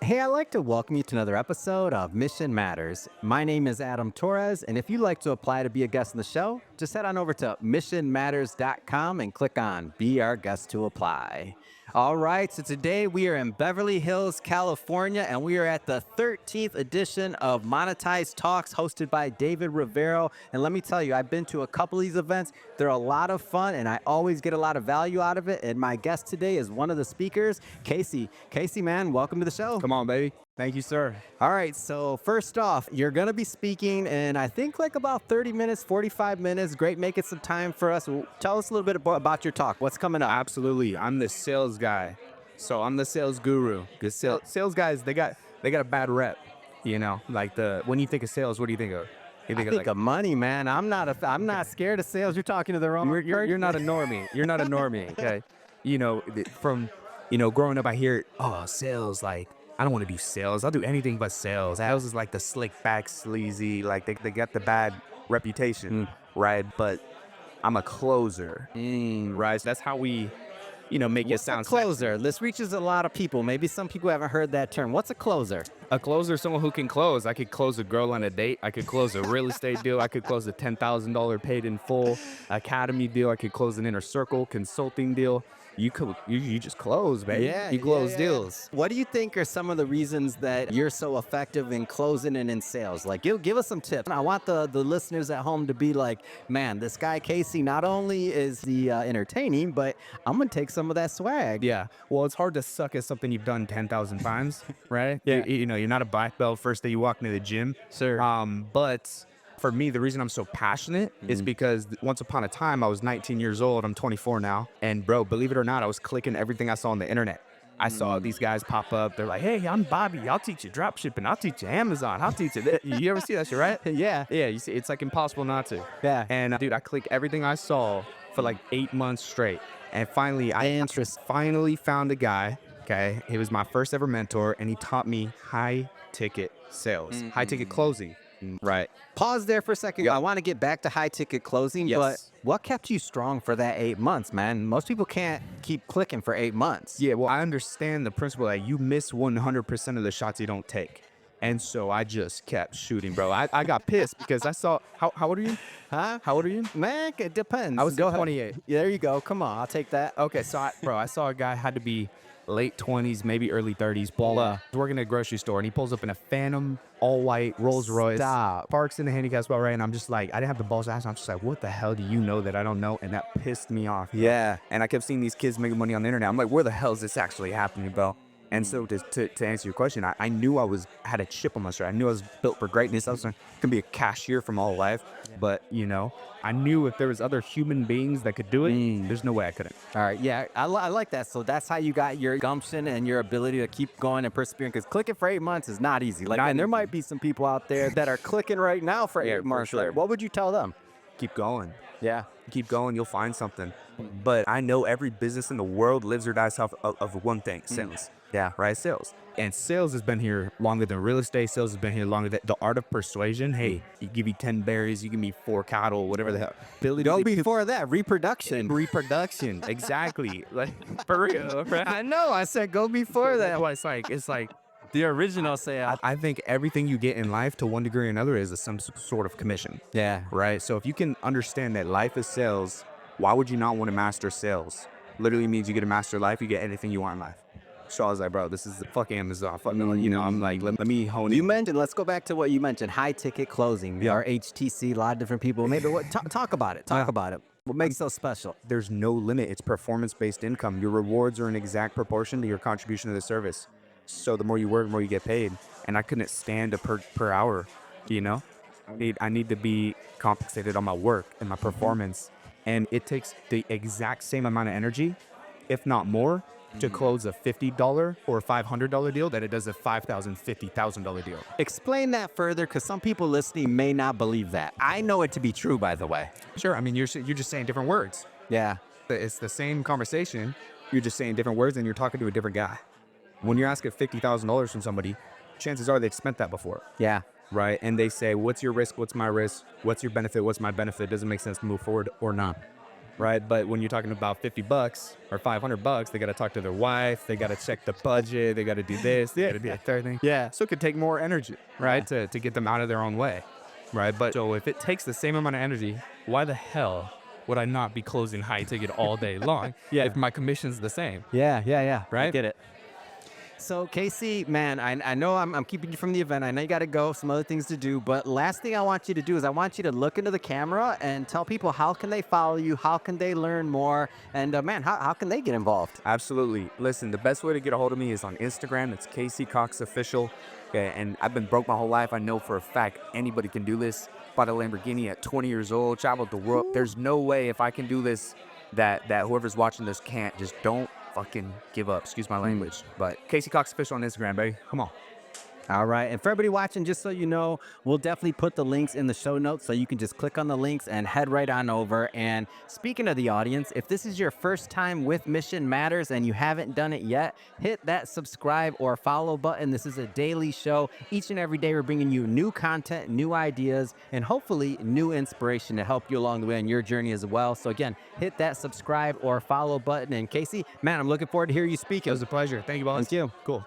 Hey, I'd like to welcome you to another episode of Mission Matters. My name is Adam Torres, and if you'd like to apply to be a guest on the show, just head on over to missionmatters.com and click on Be Our Guest to Apply. All right, so today we are in Beverly Hills, California, and we are at the 13th edition of Monetize Talks hosted by David Rivero. And let me tell you, I've been to a couple of these events. They're a lot of fun, and I always get a lot of value out of it. And my guest today is one of the speakers, Casey. Casey, man, welcome to the show. Come on, baby. Thank you, sir. All right, so first off, you're going to be speaking in, I think, like about 30 minutes, 45 minutes. Great making some time for us. Tell us a little bit about your talk. What's coming up? Absolutely. I'm the sales guy. So I'm the sales guru. Because sales guys, they got a bad rep. You know, like when you think of sales, what do you think of? You I think of money, man. I'm not scared of sales. You're talking to the wrong person. You're not a normie. You're not a normie, okay? You know, from growing up, I hear, oh, sales, like, I don't want to do sales. I'll do anything but sales. Sales is like the slick back, sleazy, like they got the bad reputation, right? But I'm a closer, right? So that's how we, make it sound What's a closer? This reaches a lot of people. Maybe some people haven't heard that term. What's a closer? A closer is someone who can close. I could close a girl on a date. I could close a real estate deal. I could close a $10,000 paid in full academy deal. I could close an inner circle consulting deal. You just close, baby. Yeah, you close deals. What do you think are some of the reasons that you're so effective in closing and in sales? Like, give us some tips. I want the listeners at home to be like, man, this guy Casey, not only is he entertaining, but I'm gonna take some of that swag. Yeah. Well, it's hard to suck at something you've done 10,000 times, right? Yeah. You're not a black belt first day you walk into the gym. Sure. But for me, the reason I'm so passionate is because once upon a time, I was 19 years old. I'm 24 now. And bro, believe it or not, I was clicking everything I saw on the internet. I saw these guys pop up. They're like, hey, I'm Bobby. I'll teach you drop shipping. I'll teach you Amazon. I'll teach you that. You ever see that shit, right? Yeah. Yeah, you see, it's like impossible not to. Yeah. And dude, I clicked everything I saw for like 8 months straight. And finally, I finally found a guy, okay? He was my first ever mentor, and he taught me high ticket sales, high ticket closing. Right. Pause there for a second. I want to get back to high ticket closing, but what kept you strong for that 8 months, man? Most people can't keep clicking for 8 months. Yeah, well, I understand the principle that you miss 100% of the shots you don't take. And so I just kept shooting, bro. I got pissed because I saw, how old are you? Huh? How old are you? Man, it depends. I was Go 28. ahead. Yeah, there you go. Come on, I'll take that. Okay, so I saw a guy had to be late 20s, maybe early 30s, blah. Working at a grocery store, and he pulls up in a Phantom, all white Rolls Royce. Stop. Parks in the handicap spot, right? And I'm just like, I didn't have the balls to ask him. I'm just like, what the hell do you know that I don't know? And that pissed me off. Yeah. And I kept seeing these kids making money on the internet. I'm like, where the hell is this actually happening, bro? And so to answer your question, I knew had a chip on my shoulder. I knew I was built for greatness. I was going to be a cashier from all life. But, I knew if there was other human beings that could do it, there's no way I couldn't. All right. Yeah, I like that. So that's how you got your gumption and your ability to keep going and persevering. Because clicking for 8 months is not easy. And there might be some people out there that are clicking right now for 8 months. Sure. What would you tell them? Keep going. Yeah. Keep going, you'll find something. But I know every business in the world lives or dies off of one thing, sales. Yeah, right, sales. And sales has been here longer than real estate. Sales has been here longer than the art of persuasion. Hey, you give me 10 berries, you give me 4 cattle, whatever the hell. Go before that, reproduction. Reproduction, exactly. Like, for real. I know, I said go before that. Well, it's like The original sale. I think everything you get in life to one degree or another is some sort of commission. Yeah. Right? So if you can understand that life is sales, why would you not want to master sales? Literally means you get to master life, you get anything you want in life. So I was like, bro, this is the fuck Amazon. Fuck, I'm like, let me hone it. You mentioned, let's go back to what you mentioned, high ticket closing, or HTC, a lot of different people. Maybe talk about it. Talk about it. What makes it so special? There's no limit. It's performance-based income. Your rewards are in exact proportion to your contribution to the service. So the more you work, the more you get paid. And I couldn't stand a per hour, I need to be compensated on my work and my performance. And it takes the exact same amount of energy, if not more, to close a $50 or a $500 deal that it does a $5,000, $50,000 deal. Explain that further, because some people listening may not believe that. I know it to be true, by the way. Sure. I mean, you're just saying different words. Yeah. It's the same conversation. You're just saying different words and you're talking to a different guy. When you're asking $50,000 from somebody, chances are they've spent that before. Yeah. Right. And they say, what's your risk? What's my risk? What's your benefit? What's my benefit? Does it make sense to move forward or not? right? But when you're talking about $50 or $500, they got to talk to their wife, they got to check the budget, they got to do this, they got to do the third thing. Yeah. So it could take more energy, right, to get them out of their own way, right? But so if it takes the same amount of energy, why the hell would I not be closing high ticket all day long Yeah. if my commission's the same? Yeah. I Right? get it. So, Casey, man, I know I'm keeping you from the event. I know you got to go, some other things to do. But last thing I want you to do is I want you to look into the camera and tell people how can they follow you, how can they learn more, and man, how can they get involved? Absolutely. Listen, the best way to get a hold of me is on Instagram. It's Casey Cox Official. Okay, and I've been broke my whole life. I know for a fact anybody can do this. Bought a Lamborghini at 20 years old, traveled the world. There's no way if I can do this that whoever's watching this can't. Just don't fucking give up. Excuse my language. But Casey Cox Official on Instagram, baby. Come on. All right. And for everybody watching, just so you know, we'll definitely put the links in the show notes so you can just click on the links and head right on over. And speaking of the audience, if this is your first time with Mission Matters and you haven't done it yet, hit that subscribe or follow button. This is a daily show. Each and every day, we're bringing you new content, new ideas, and hopefully new inspiration to help you along the way on your journey as well. So again, hit that subscribe or follow button. And Casey, man, I'm looking forward to hear you speak. It was a pleasure. Thank you, boss. Thank you. Cool.